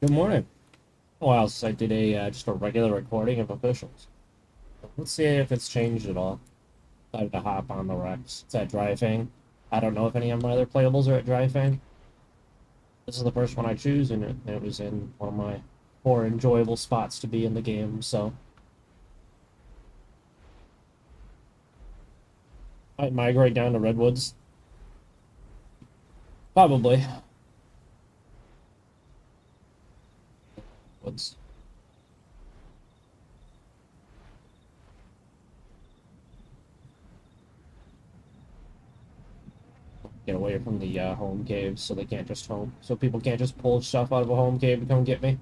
Good morning. Well, since I did a just a regular recording of officials. Let's see if it's changed at all. Decided to hop on the Rex. It's at Driving. I don't know if any of my other playables are at Driving. This is the first one I choose, and it was in one of my more enjoyable spots to be in the game. So I might migrate down to Redwoods. Probably. Woods. Get away from the home caves, so they can't just home. So people can't just pull stuff out of a home cave to come get me.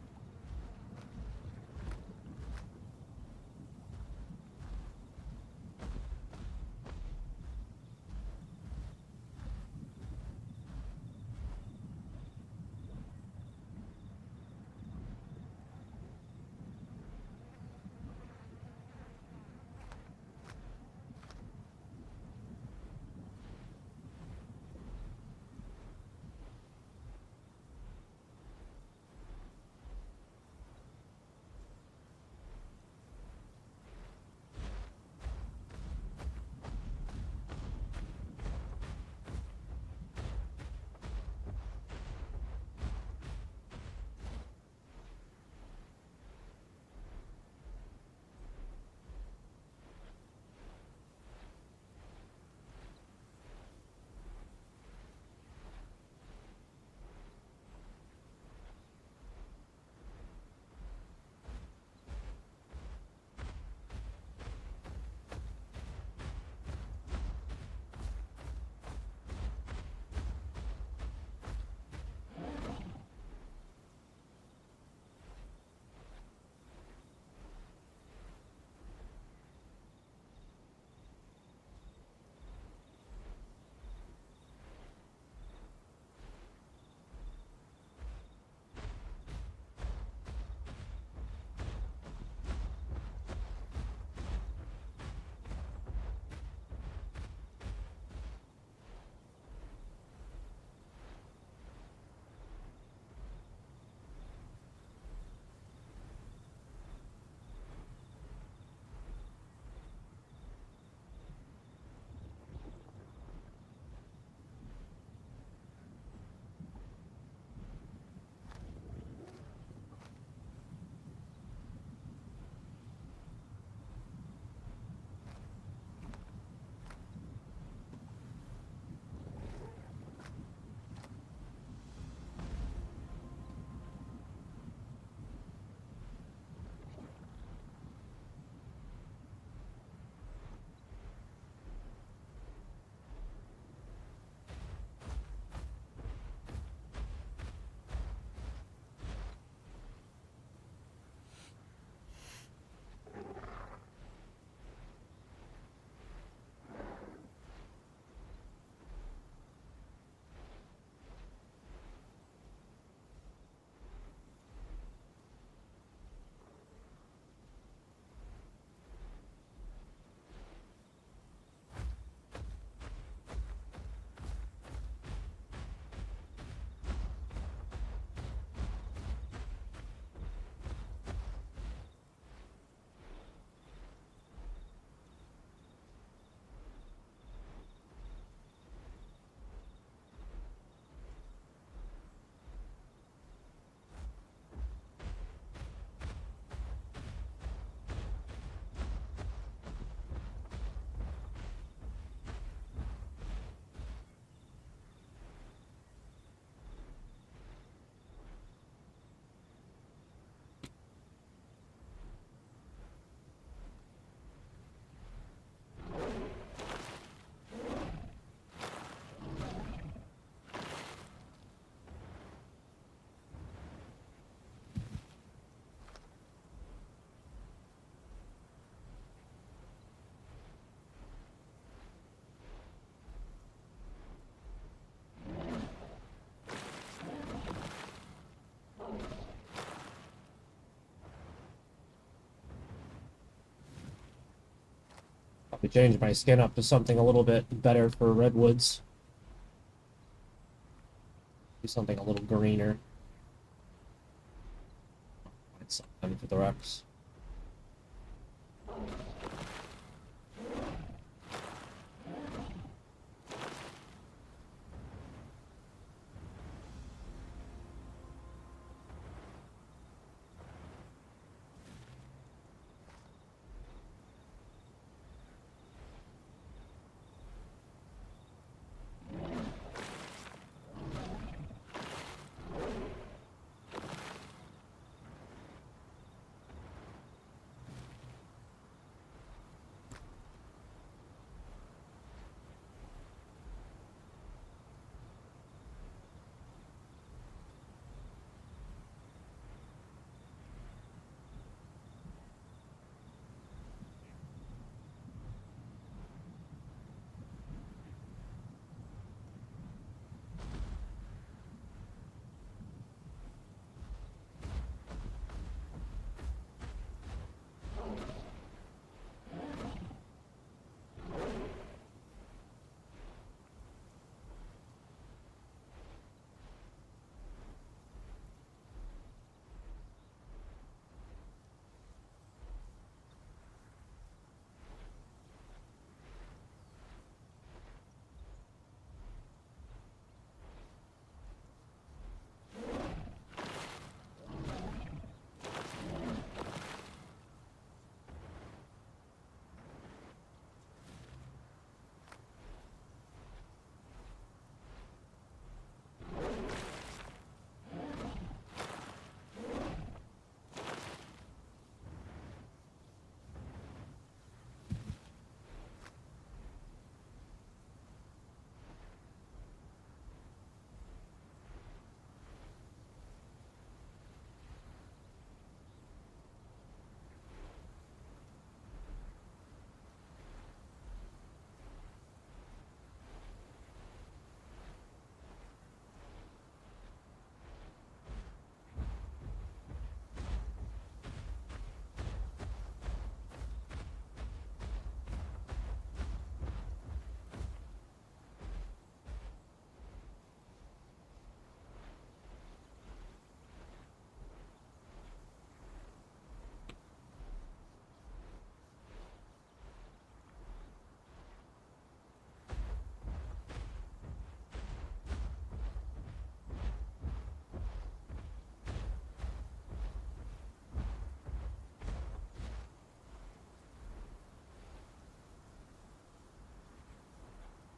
Probably change my skin up to something a little bit better for Redwoods. Do something a little greener. and for the Rex.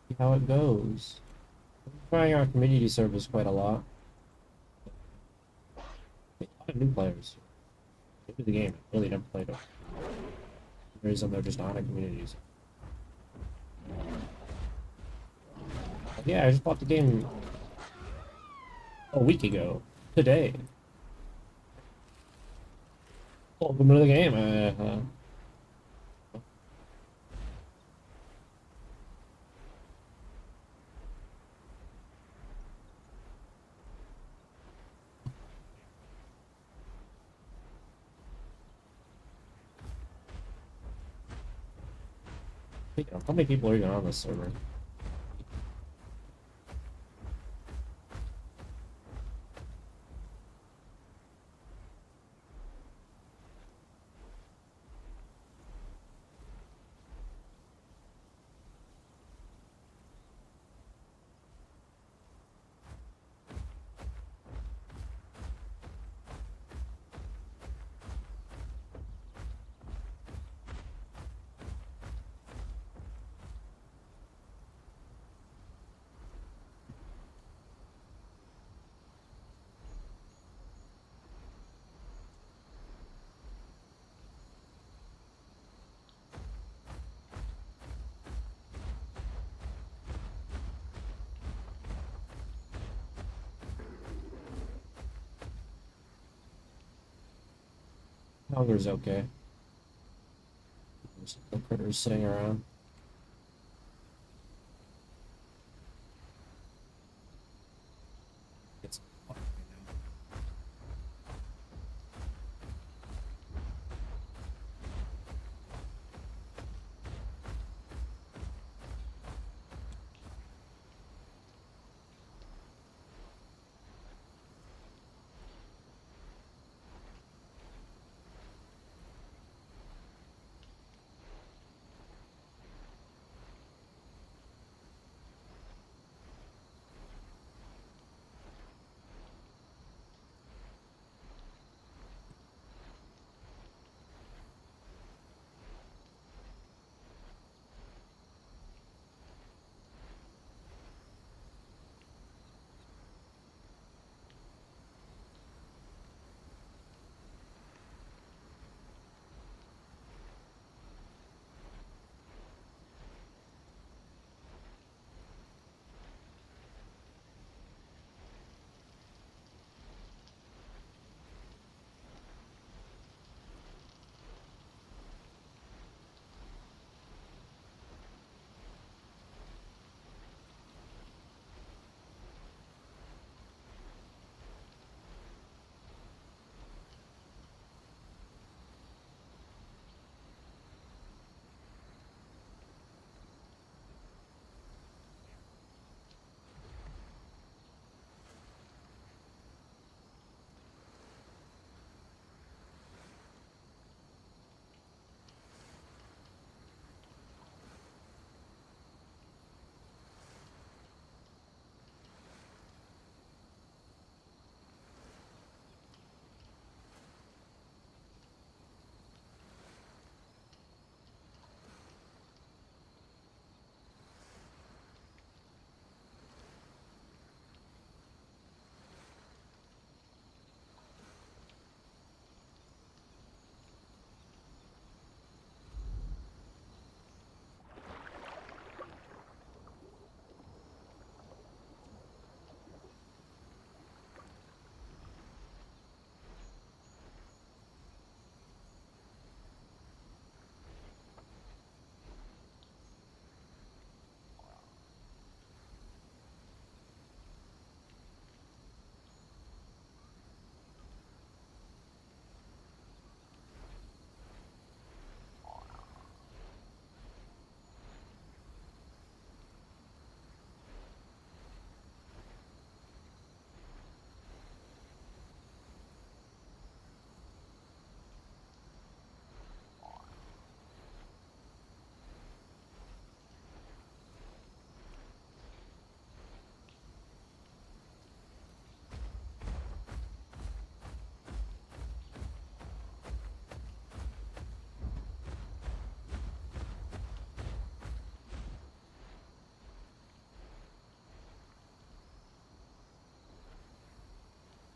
See how it goes. I'm trying our community service quite a lot. A lot of new players. Into the game. I really never played it. For some reason they're just on a communities. Yeah, I just bought the game a week ago. Today. Welcome to the game. How many people are even on this server? Hunger's okay. There's the critters sitting around. It's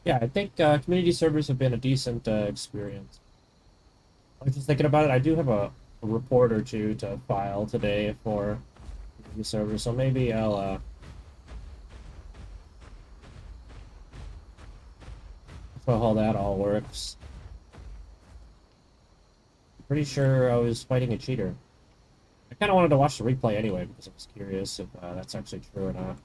Yeah, I think community servers have been a decent experience. I was just thinking about it. I do have a report or two to file today for community servers, so maybe I'll how that all works. I'm pretty sure I was fighting a cheater. I kind of wanted to watch the replay anyway because I was curious if that's actually true or not.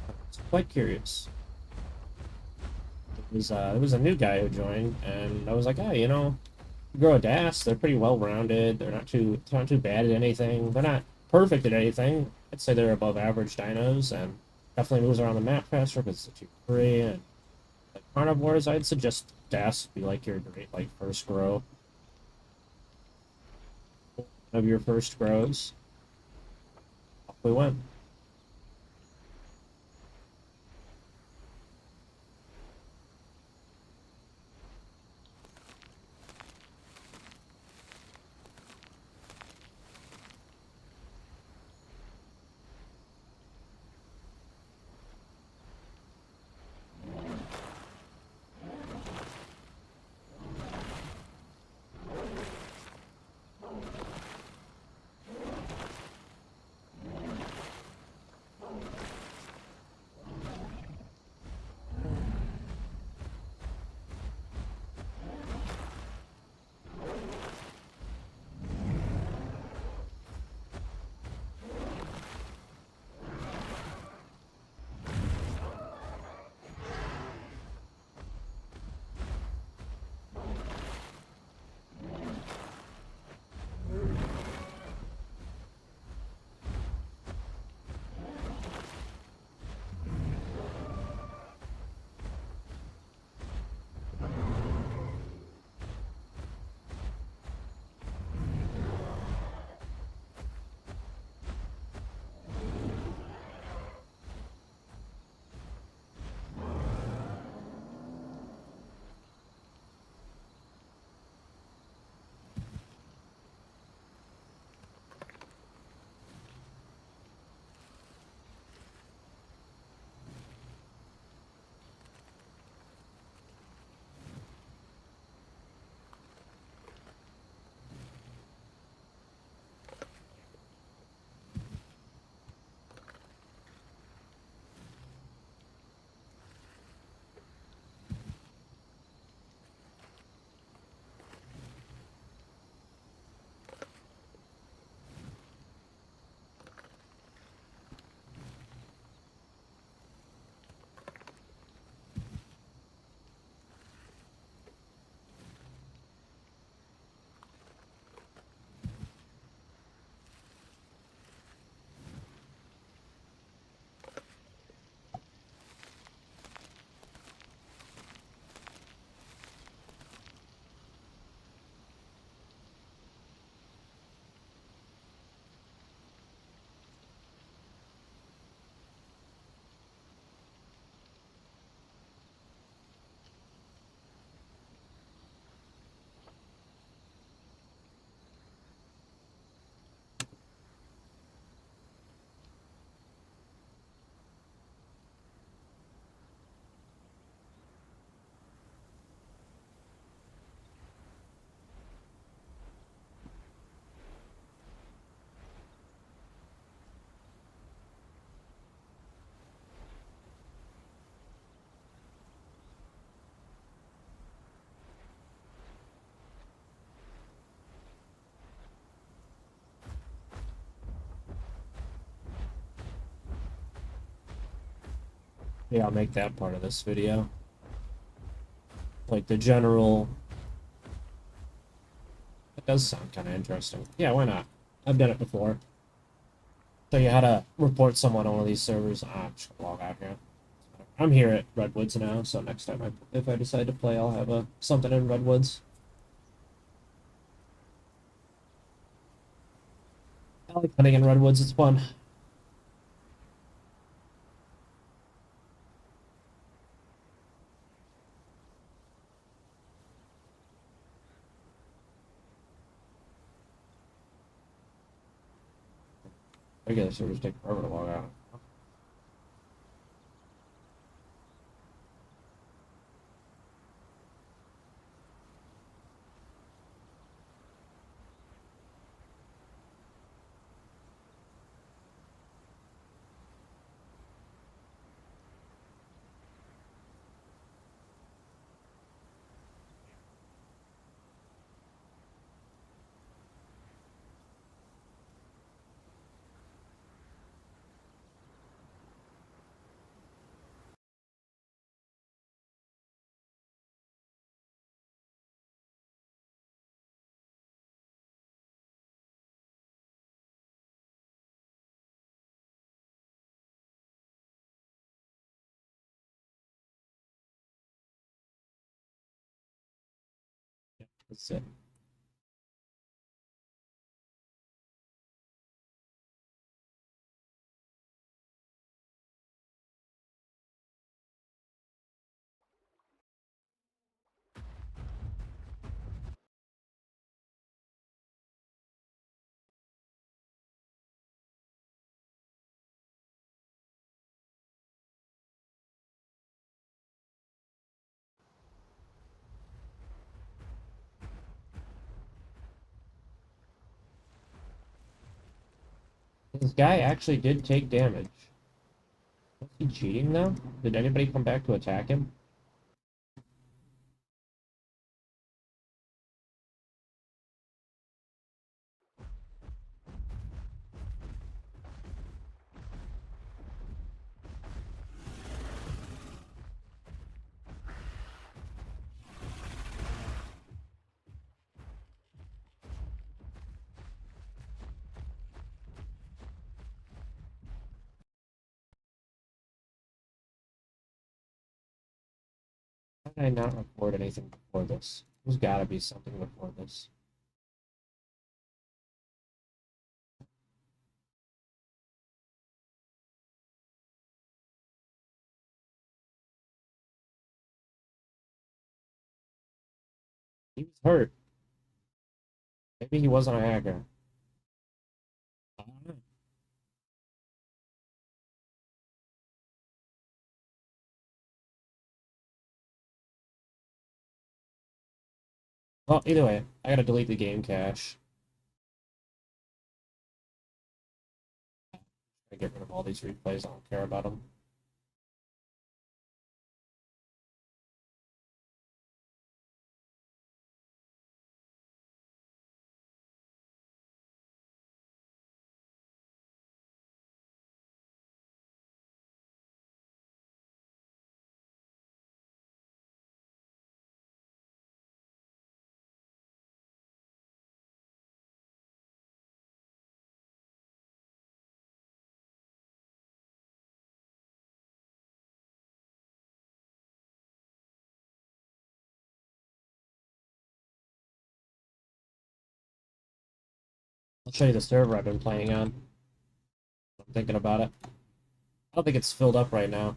I was quite curious. There was a new guy who joined, and I was like, oh, grow a DAS. They're pretty well rounded. They're not too bad at anything. They're not perfect at anything. I'd say they're above average dinos, and definitely moves around the map faster because it's free. And like carnivores, I'd suggest DAS would be like your great like first grow of your first grows. Off we went. Yeah, I'll make that part of this video. Like the general. That does sound kind of interesting. Yeah, why not? I've done it before. Show you how to report someone on one of these servers. Ah, I'm just gonna log out here. I'm here at Redwoods now, so next time if I decide to play, I'll have something in Redwoods. I like hunting in Redwoods, it's fun. Regular servers take forever to log out. That's it. This guy actually did take damage. Was he cheating though? Did anybody come back to attack him? How did I not record anything before this? There's gotta be something before this. He was hurt. Maybe he wasn't a hacker. I don't know. Well, either way, I gotta delete the game cache. I get rid of all these replays. I don't care about them. I'll show you the server I've been playing on. I'm thinking about it. I don't think it's filled up right now.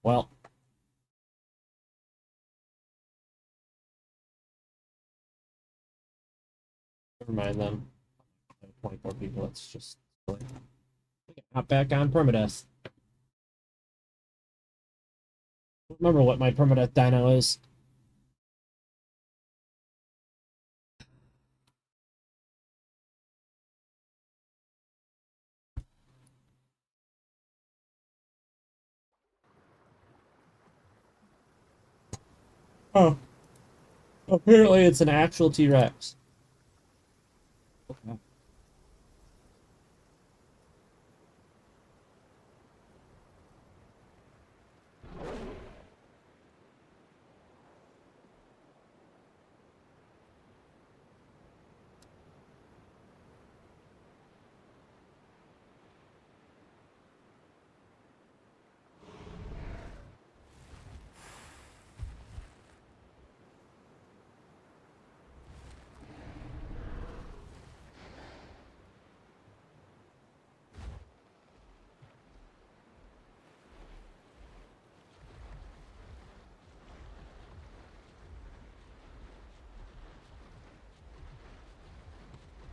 Well, never mind then. 24 people. It's just silly. Hop back on permadeath. Remember what my permadeath dyno is. Oh, apparently it's an actual T-Rex. Okay.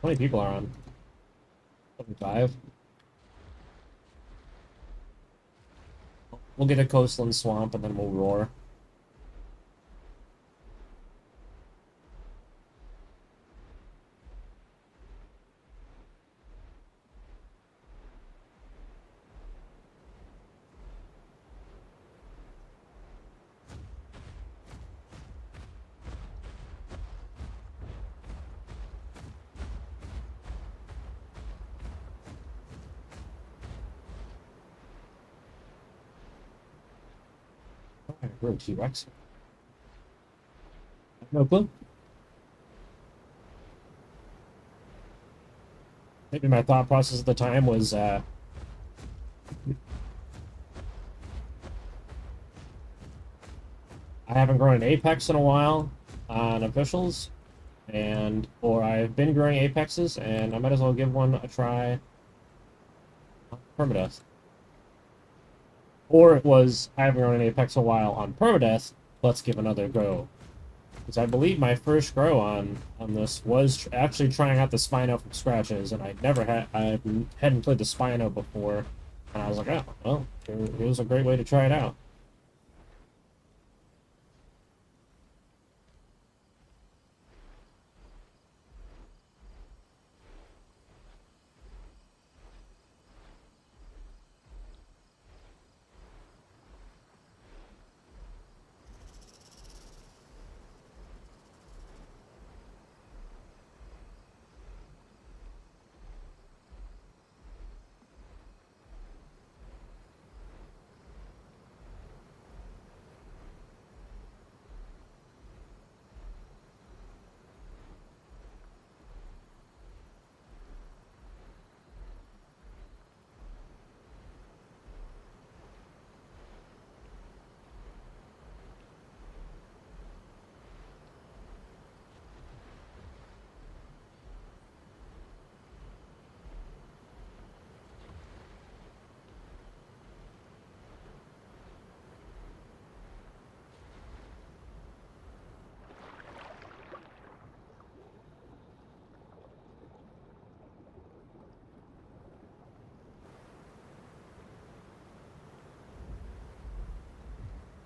How many people are on? 75? We'll get a coastland swamp and then we'll roar. We're in T-Rex. No clue. Maybe my thought process at the time was, I haven't grown an Apex in a while on officials, or I've been growing Apexes, and I might as well give one a try on permadeath. Or it was, I haven't grown an Apex in a while on permadeath, let's give another go. Because I believe my first grow on this was actually trying out the Spino from scratches, and I hadn't played the Spino before, and I was like, oh, well, it was a great way to try it out.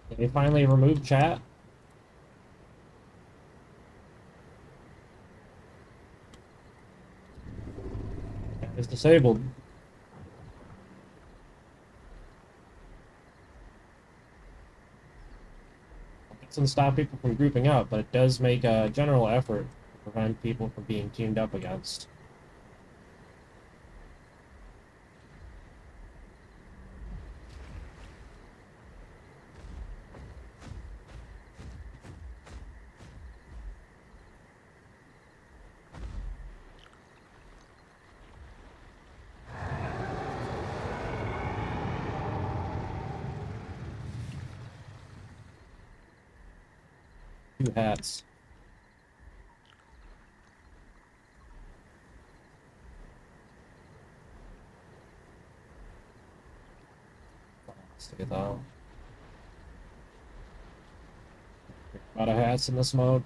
Did they finally remove chat? It's disabled. It doesn't stop people from grouping up, but it does make a general effort to prevent people from being teamed up against. Two hats. Stay though. A lot of hats in this mode.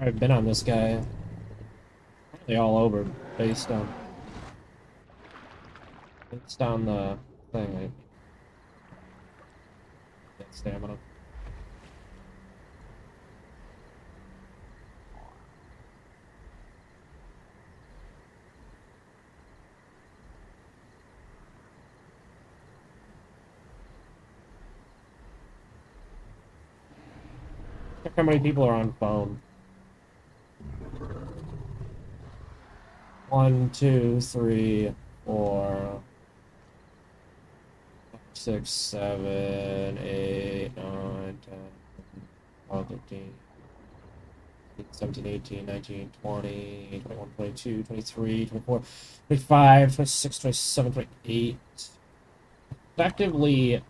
I've been on this guy. Probably all over based on the thing. Like, get stamina. Check how many people are on phone. 1, 2, 3, 4, 6, 7, 8, 9, 10, 12, 13. 17, 18, 19, 20, 21, 22, 23, 24, 25, 26, 27, 28. Effectively,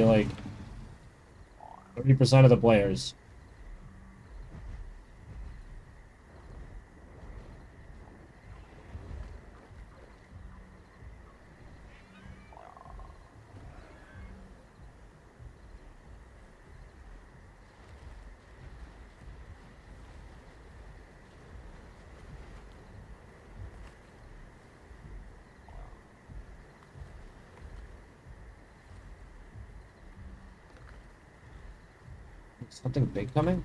like 30% of the players. Something big coming?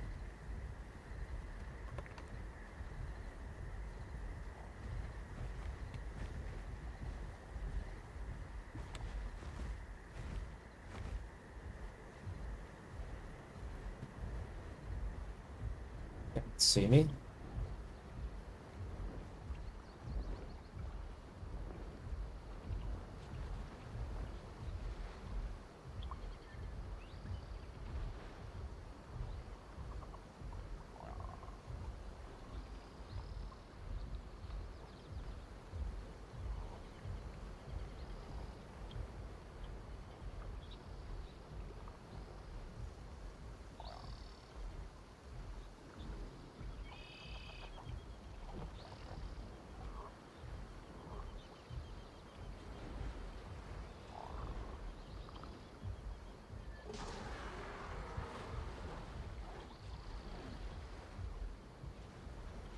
Can't see me?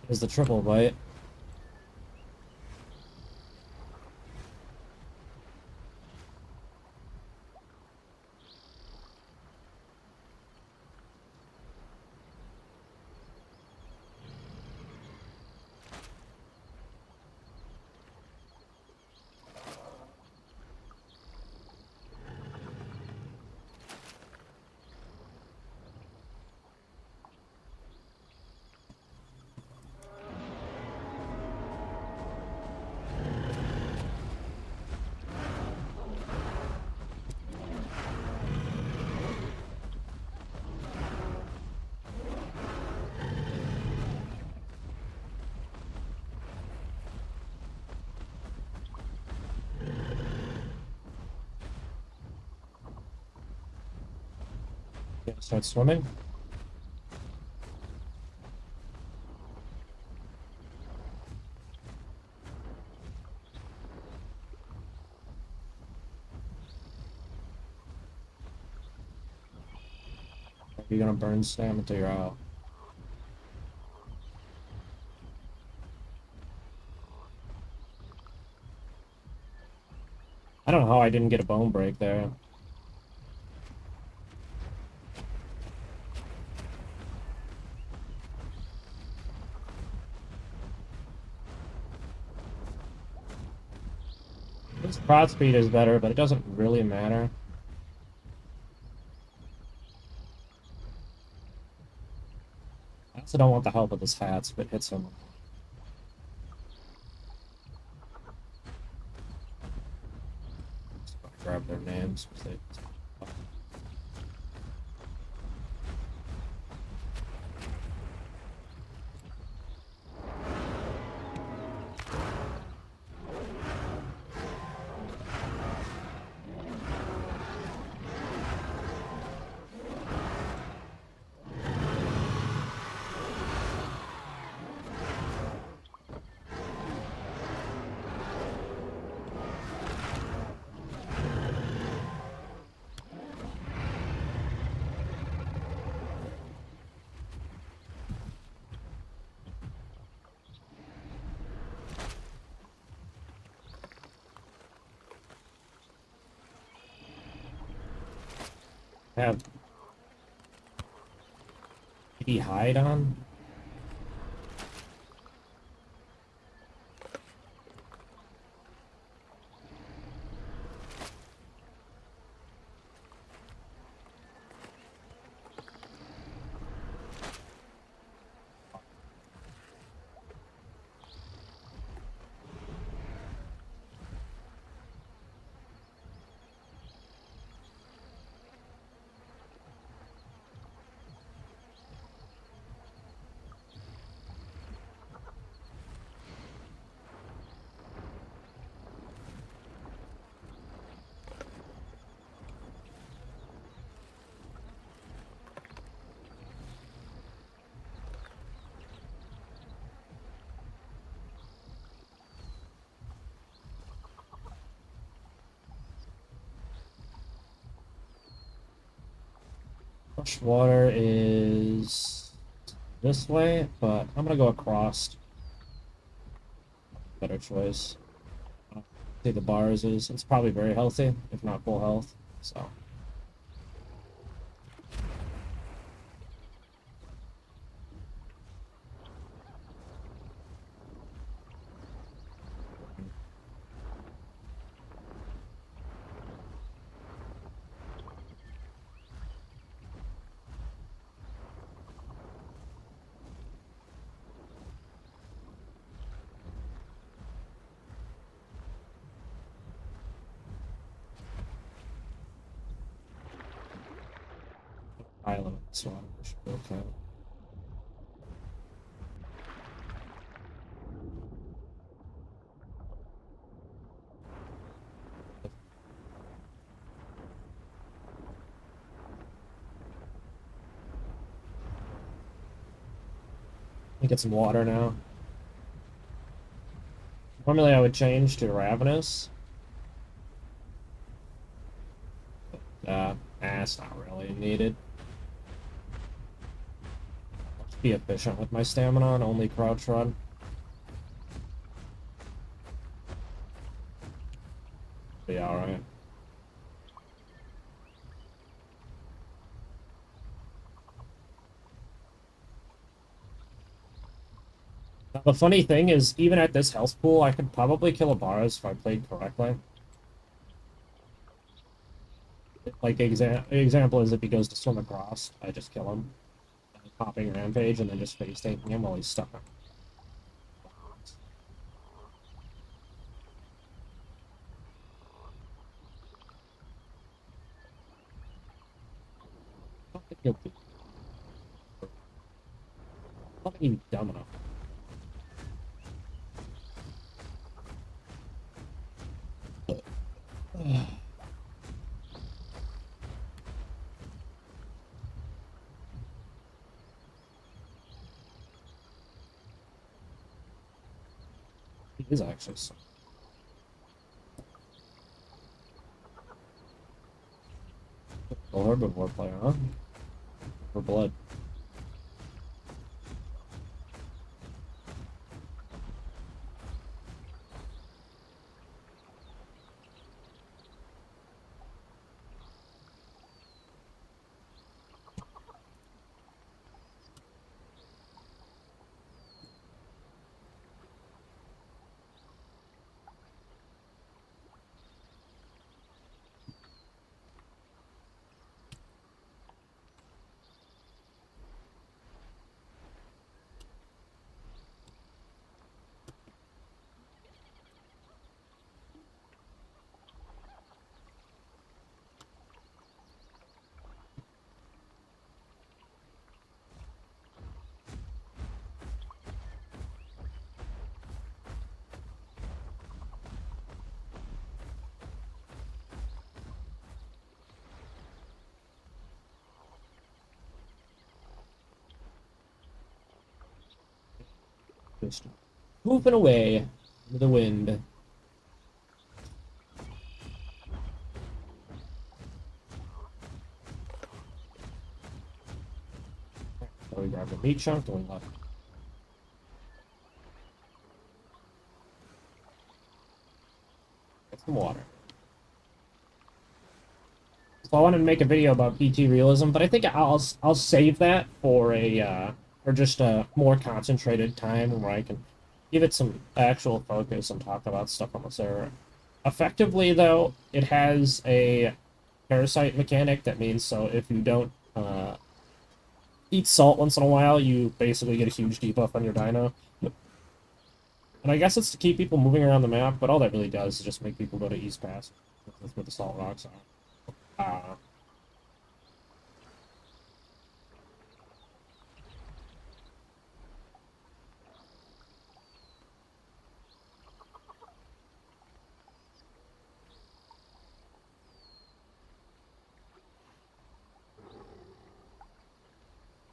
Is the triple bite? Yeah, start swimming. You're gonna burn stam until you're out. I don't know how I didn't get a bone break there. This prod speed is better, but it doesn't really matter. I also don't want the help with this hat, so it hits him. Just grab their names. 'Cause they... Have he hide on? Fresh water is this way, but I'm gonna go across. Better choice. See the bars is it's probably very healthy, if not full health. So island this one should be okay. Let me get some water now. Normally I would change to Ravenous. It's not really needed. Let's be efficient with my stamina and only crouch run. Be alright. Now, the funny thing is, even at this health pool, I could probably kill a Boros if I played correctly. Like, example is if he goes to swim across, I just kill him. Popping Rampage and then just face tanking him while he's stuck. I don't think he'll be. I don't think he'd be dumb enough. He is actually so. A herbivore player, huh? For blood. Just pooping away with the wind. So we grab the meat chunk and we left. Get some water. So I wanted to make a video about PT realism, but I think I'll save that for a for just a more concentrated time where I can give it some actual focus and talk about stuff on the server. Effectively, though, it has a parasite mechanic that means so if you don't eat salt once in a while, you basically get a huge debuff on your dino. And I guess it's to keep people moving around the map, but all that really does is just make people go to East Pass with the salt rocks on.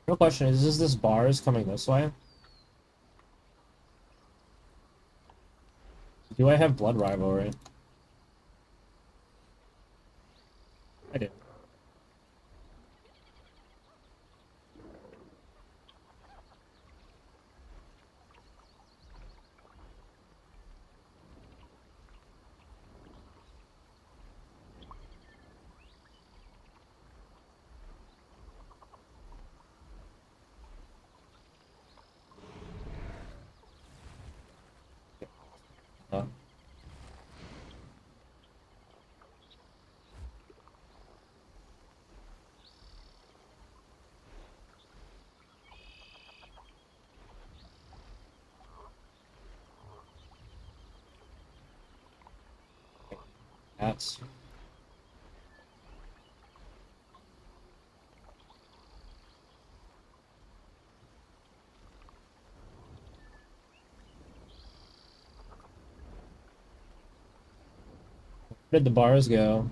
Real question is this bars coming this way? Do I have blood rivalry? I do. That's where did the bars go?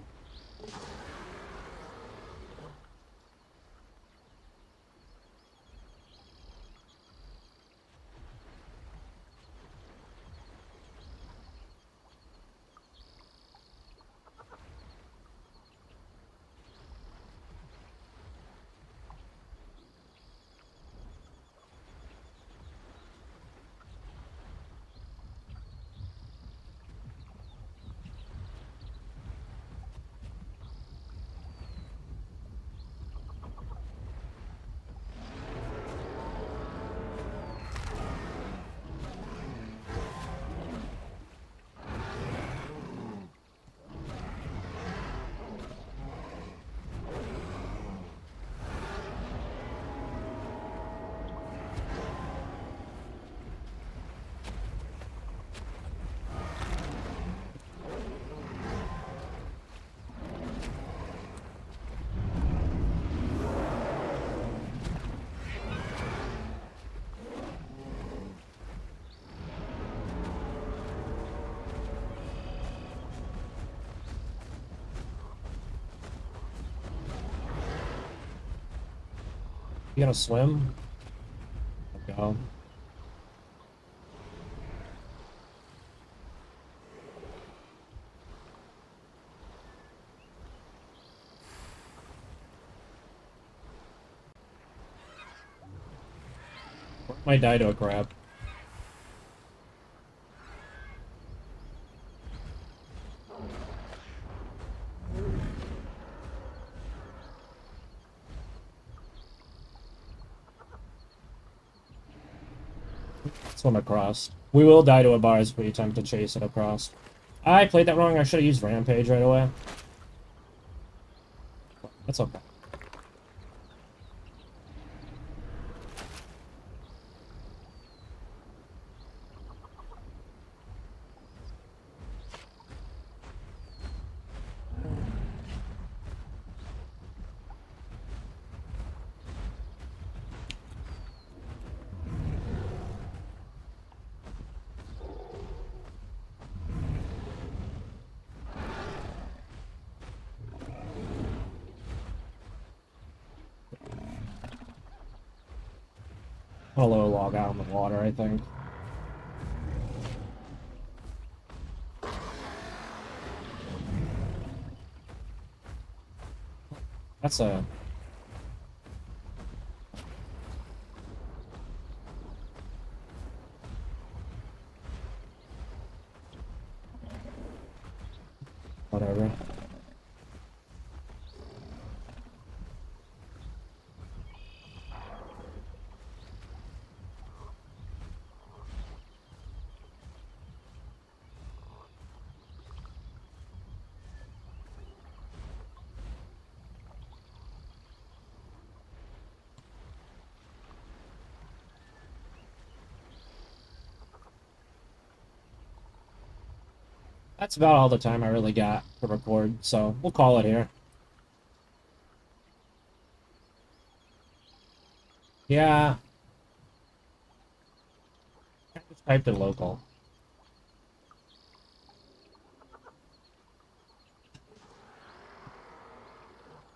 You gonna swim? Go. Might die to a crab. Swim across. We will die to a bar if we attempt to chase it across. I played that wrong. I should have used Rampage right away. That's okay. I'll low log out in the water, I think. That's a... whatever. That's about all the time I really got to record, so we'll call it here. Yeah. I just typed in local.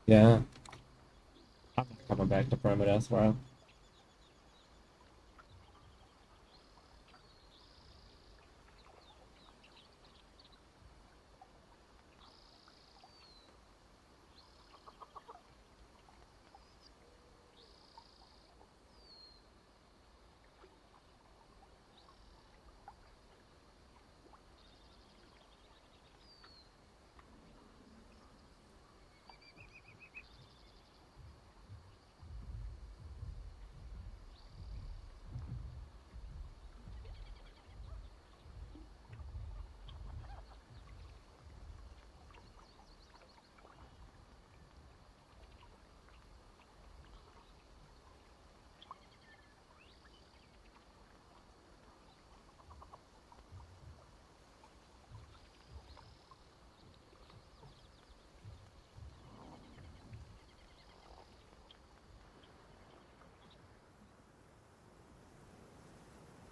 Yeah. I'm not coming back to permadeath, bro.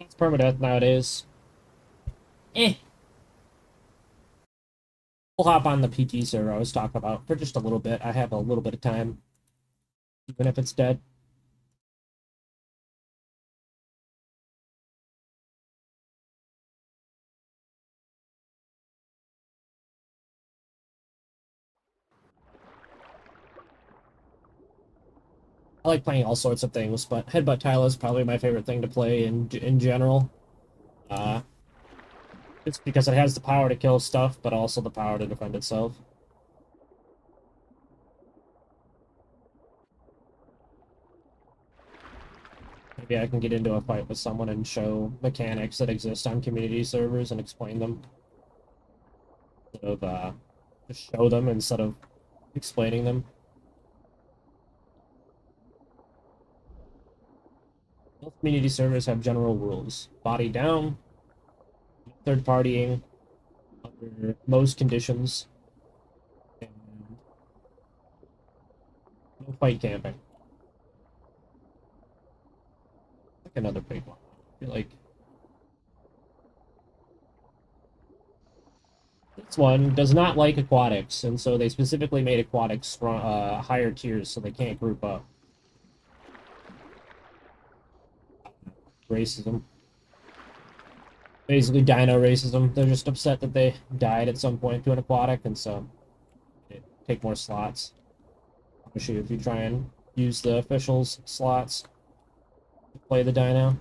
It's permadeath nowadays. Eh. We'll hop on the PT server I was talking about for just a little bit. I have a little bit of time, even if it's dead. I like playing all sorts of things, but Headbutt Tile is probably my favorite thing to play in general. Uh, it's because it has the power to kill stuff, but also the power to defend itself. Maybe I can get into a fight with someone and show mechanics that exist on community servers and explain them. Instead of just show them instead of explaining them. Most community servers have general rules. Body down, third partying under most conditions, and no fight camping. Like another big one. I feel like this one does not like aquatics, and so they specifically made aquatics strong, higher tiers so they can't group up. Racism. Basically, dino racism. They're just upset that they died at some point to an aquatic, and so they take more slots. Especially if you try and use the officials' slots to play the dino.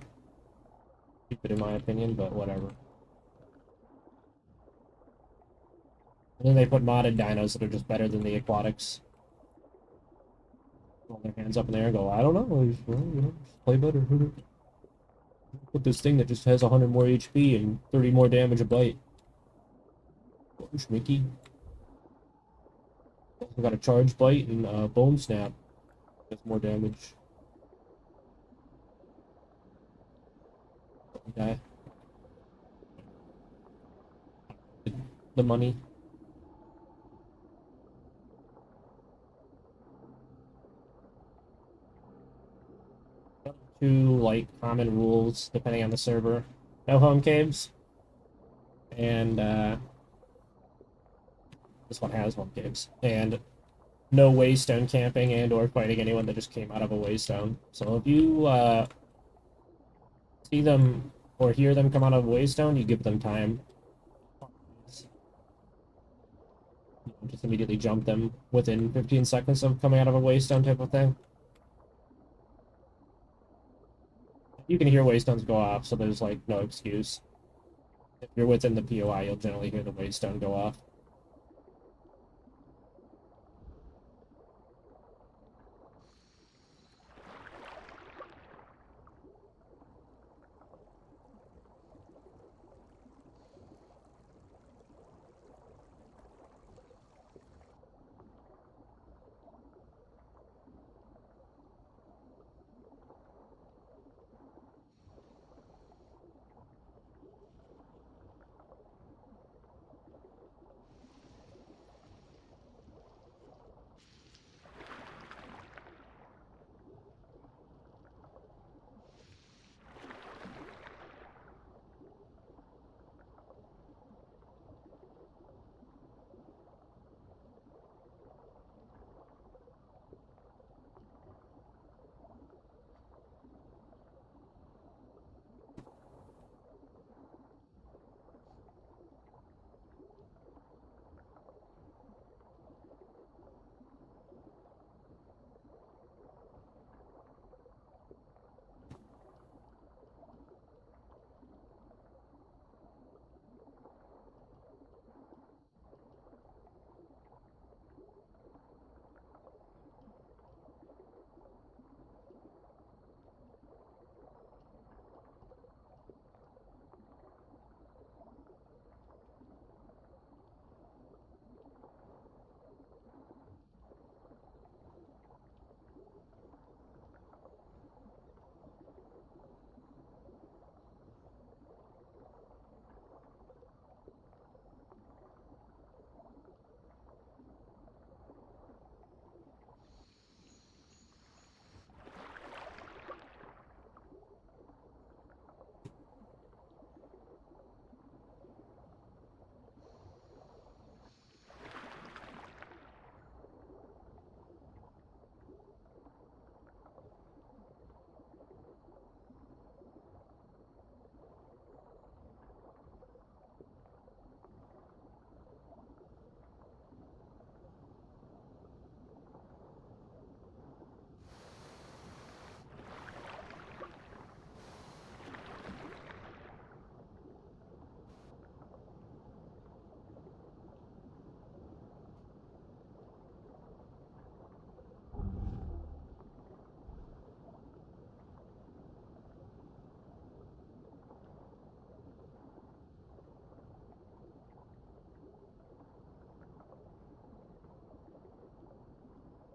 Stupid in my opinion, but whatever. And then they put modded dinos that are just better than the aquatics. Hold their hands up in the air and go, I don't know, well, just play better. Put this thing that just has 100 more HP and 30 more damage a bite. Whoosh, Mickey. We got a charge bite and bone snap. That's more damage. Okay. The money. Two like common rules depending on the server. No home caves. And this one has home caves. And no waystone camping and or fighting anyone that just came out of a waystone. So if you see them or hear them come out of a waystone, you give them time. Just immediately jump them within 15 seconds of coming out of a waystone type of thing. You can hear waystones go off, so there's like no excuse. If you're within the POI, you'll generally hear the waystone go off.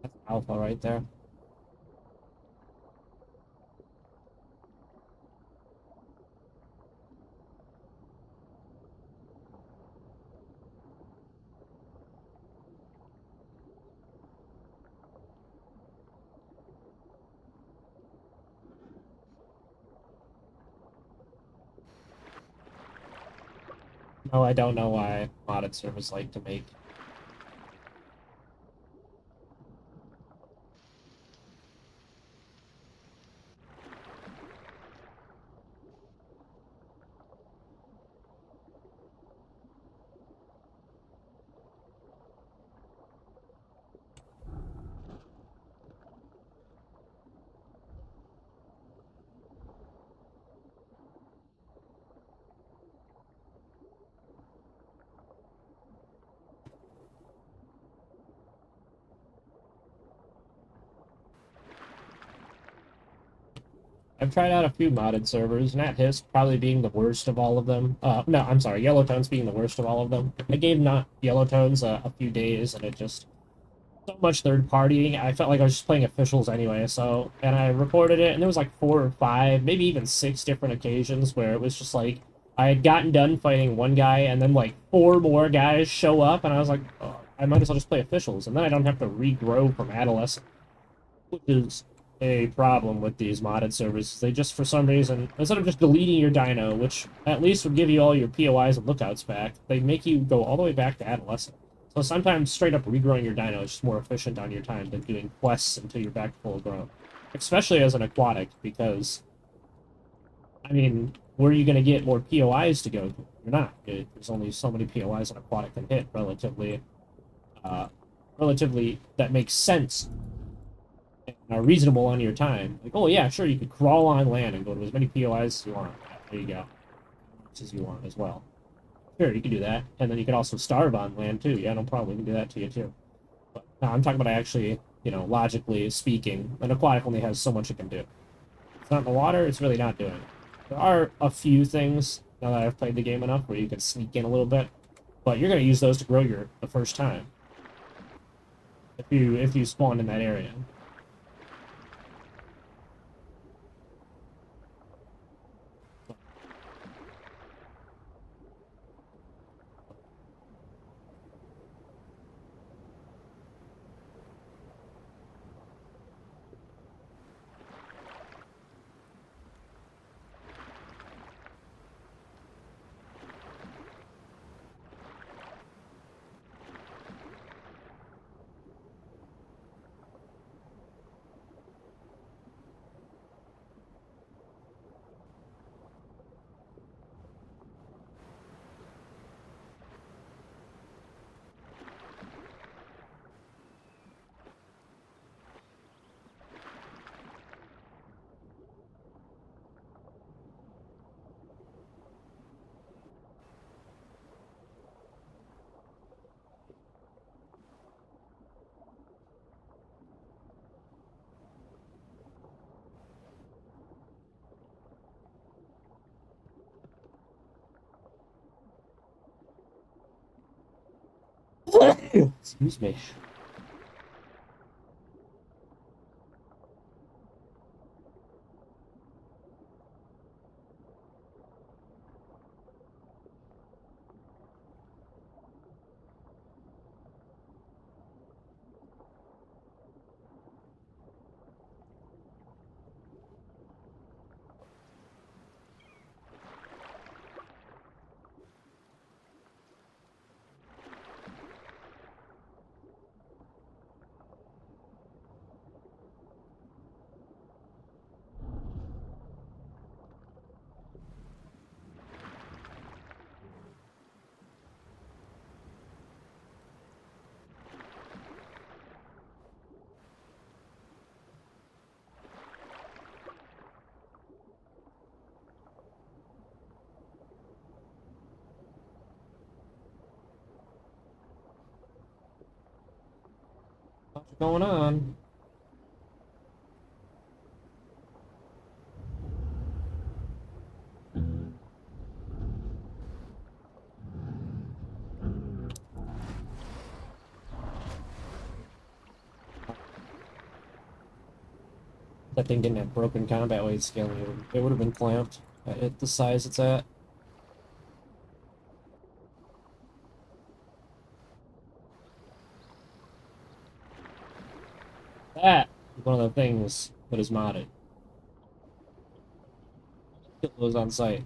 That's alpha right there. No, I don't know why modded servers like to make. I've tried out a few modded servers, Nat Hiss probably being the worst of all of them. No, I'm sorry, Yellowtones being the worst of all of them. I gave not Yellowtones a few days, and it just so much third partying. I felt like I was just playing officials anyway. So, and I recorded it, and there was like 4 or 5, maybe even 6 different occasions where it was just like I had gotten done fighting one guy, and then like 4 more guys show up, and I was like, oh, I might as well just play officials, and then I don't have to regrow from adolescent, which is a problem with these modded servers. They just, for some reason, instead of just deleting your dino, which at least would give you all your POIs and lookouts back, they make you go all the way back to adolescent. So sometimes straight up regrowing your dino is just more efficient on your time than doing quests until you're back full grown. Especially as an aquatic, because, I mean, where are you going to get more POIs to go to? You're not. There's only so many POIs an aquatic can hit uh, relatively that makes sense and are reasonable on your time. Like, oh yeah, sure, you could crawl on land and go to as many POIs as you want. Yeah, there you go. As you want as well. Sure, you can do that. And then you can also starve on land too. Yeah, no problem. We can do that to you too. But no, I'm talking about actually, logically speaking, an aquatic only has so much it can do. It's not in the water, it's really not doing it. There are a few things, now that I've played the game enough, where you can sneak in a little bit, but you're going to use those to grow the first time. If you spawn in that area. Excuse me. What's going on? That thing didn't have broken combat weight scaling. It would have been clamped at the size it's at. That is one of the things that is modded. Kill those on site.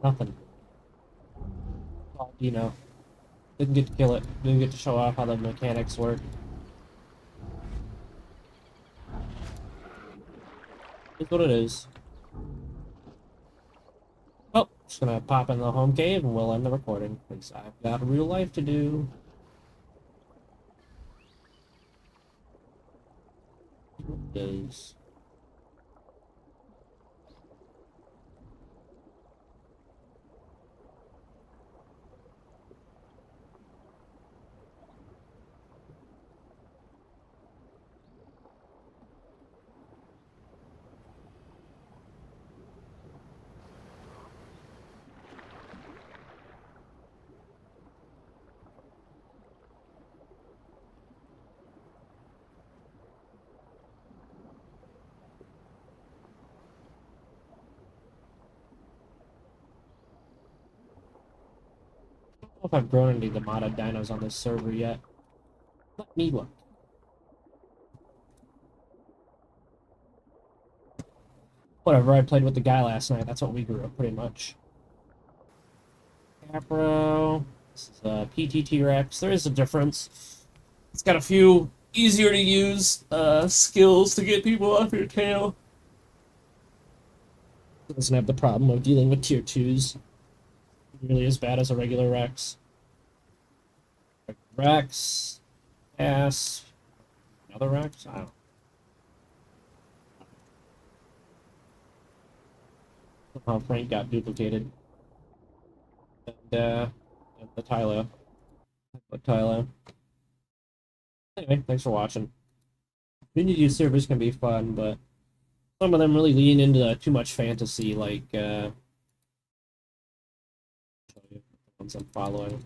Nothing. Well, you know, didn't get to kill it. Didn't get to show off how the mechanics work. It's what it is. Oh, just gonna pop in the home cave and we'll end the recording because I've got real life to do. Days. I don't know if I've grown any of the modded dinos on this server yet. Let me look. Whatever, I played with the guy last night. That's what we grew up, pretty much. Capro. This is a PTT Rex. There is a difference. It's got a few easier to use skills to get people off your tail. It doesn't have the problem of dealing with tier 2s. Really as bad as a regular Rex. Rex. Ass. Another Rex? I don't know. Somehow Frank got duplicated. And the Tylo. But Tylo. Anyway, thanks for watching. Community servers can be fun, but some of them really lean into too much fantasy, like the ones I'm following.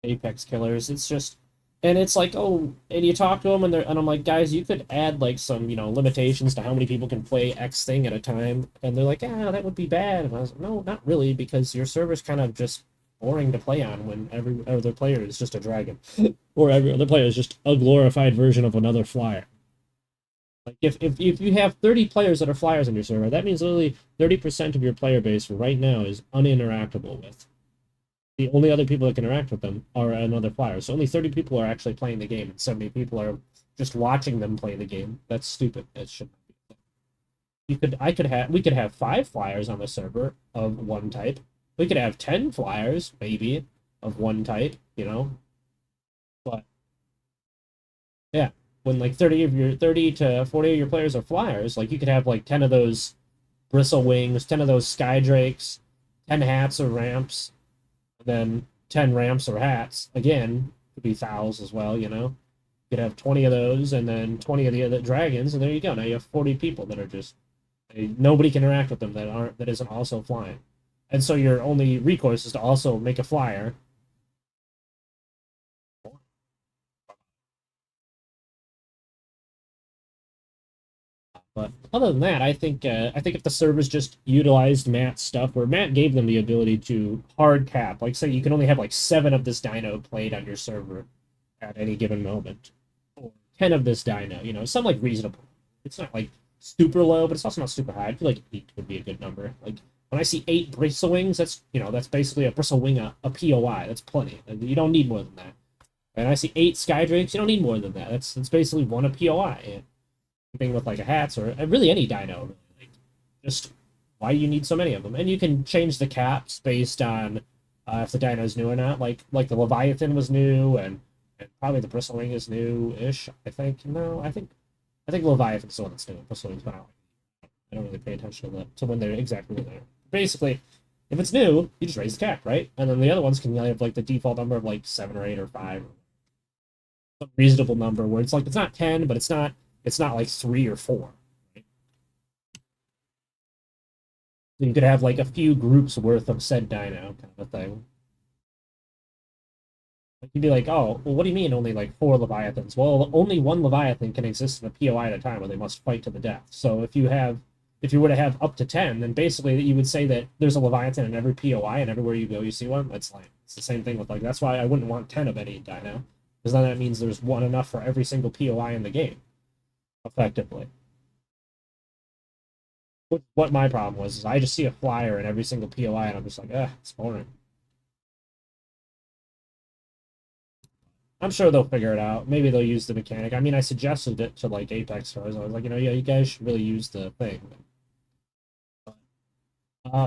Apex Killers. It's just, and it's like, oh, and you talk to them, and I'm like, guys, you could add like some, limitations to how many people can play X thing at a time, and they're like, that would be bad, and I was like, no, not really, because your server's kind of just boring to play on when every other player is just a dragon, or every other player is just a glorified version of another flyer. Like if you have 30 players that are flyers on your server, that means literally 30% of your player base right now is uninteractable with. The only other people that can interact with them are another flyer. So only 30 people are actually playing the game, and 70 people are just watching them play the game. That's stupid. That should not be. We could have 5 flyers on the server of one type. We could have 10 flyers, maybe, of one type, you know? But yeah, when like 30 to 40 of your players are flyers, like you could have like 10 of those bristle wings, 10 of those sky drakes, 10 hats or ramps, and then 10 ramps or hats. Again, could be fouls as well, you know? You could have 20 of those and then 20 of the other dragons, and there you go. Now you have 40 people that are just nobody can interact with them that isn't also flying. And so your only recourse is to also make a flyer. But other than that, I think if the servers just utilized Matt's stuff, where Matt gave them the ability to hard cap, like say you can only have like 7 of this dino played on your server at any given moment, or 10 of this dino, you know, some like reasonable. It's not like super low, but it's also not super high. I feel like 8 would be a good number. Like when I see 8 bristle wings, that's that's basically a bristle wing, a POI. That's plenty. You don't need more than that. And I see 8 sky drakes, you don't need more than that. That's basically one a POI. Thing with like a hats or really any dino. Like, just why do you need so many of them? And you can change the caps based on if the dino is new or not. Like the Leviathan was new, and probably the Bristling is new-ish. I think no, I think Leviathan's the one that's new. Bristling's been out. I don't really pay attention to that to when they're exactly when they're. Basically, if it's new, you just raise the cap, right? And then the other ones can have like the default number of like 7 or 8 or 5, some reasonable number where it's like it's not 10, but it's not like 3 or 4. Right? So you could have like a few groups worth of said dino kind of a thing. Like you'd be like, oh, well, what do you mean only like 4 Leviathans? Well, only one Leviathan can exist in a POI at a time where they must fight to the death. So if you were to have up to 10, then basically you would say that there's a Leviathan in every POI, and everywhere you go you see one. That's like it's the same thing with like that's why I wouldn't want 10 of any dino, because then that means there's one enough for every single POI in the game, effectively. What my problem was is I just see a flyer in every single POI, and I'm just like, it's boring. I'm sure they'll figure it out. Maybe they'll use the mechanic. I mean, I suggested it to like Apex stars. I was like, yeah, you guys should really use the thing.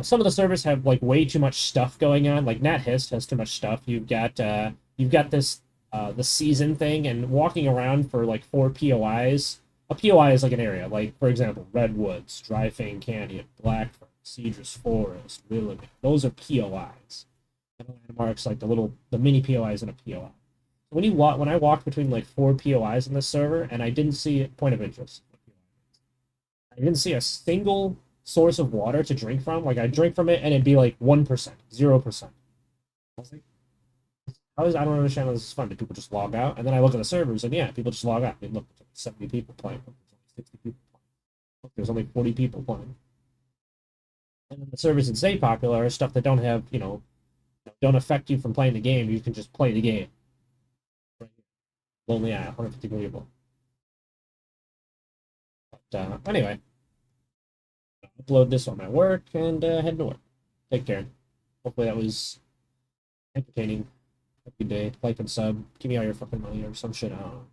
Some of the servers have like way too much stuff going on. Like Nat Hist has too much stuff. You've got this the season thing, and walking around for like 4 POIs. A POI is like an area, like for example, Redwoods, Dry Fang Canyon, Blackfern, Cedrus Forest, Willoughby. Those are POIs. And the landmarks like the mini POIs in a POI. When I walked between like 4 POIs in this server, and I didn't see point of interest. I didn't see a single source of water to drink from. Like I drink from it, and it'd be like 1%, 0%. I was like, I don't understand how this is fun. Do people just log out? And then I look at the servers, and yeah, people just log out. I mean, look, there's 70 people playing. Look, there's only 60 people playing. Look, there's only 40 people playing. And then the servers that stay popular are stuff that don't have, don't affect you from playing the game. You can just play the game. Right. Lonely Eye, 150 people. But anyway, upload this on my work and head to work. Take care. Hopefully that was entertaining. Have a good day. Like and sub. Give me all your fucking money or some shit. I don't know.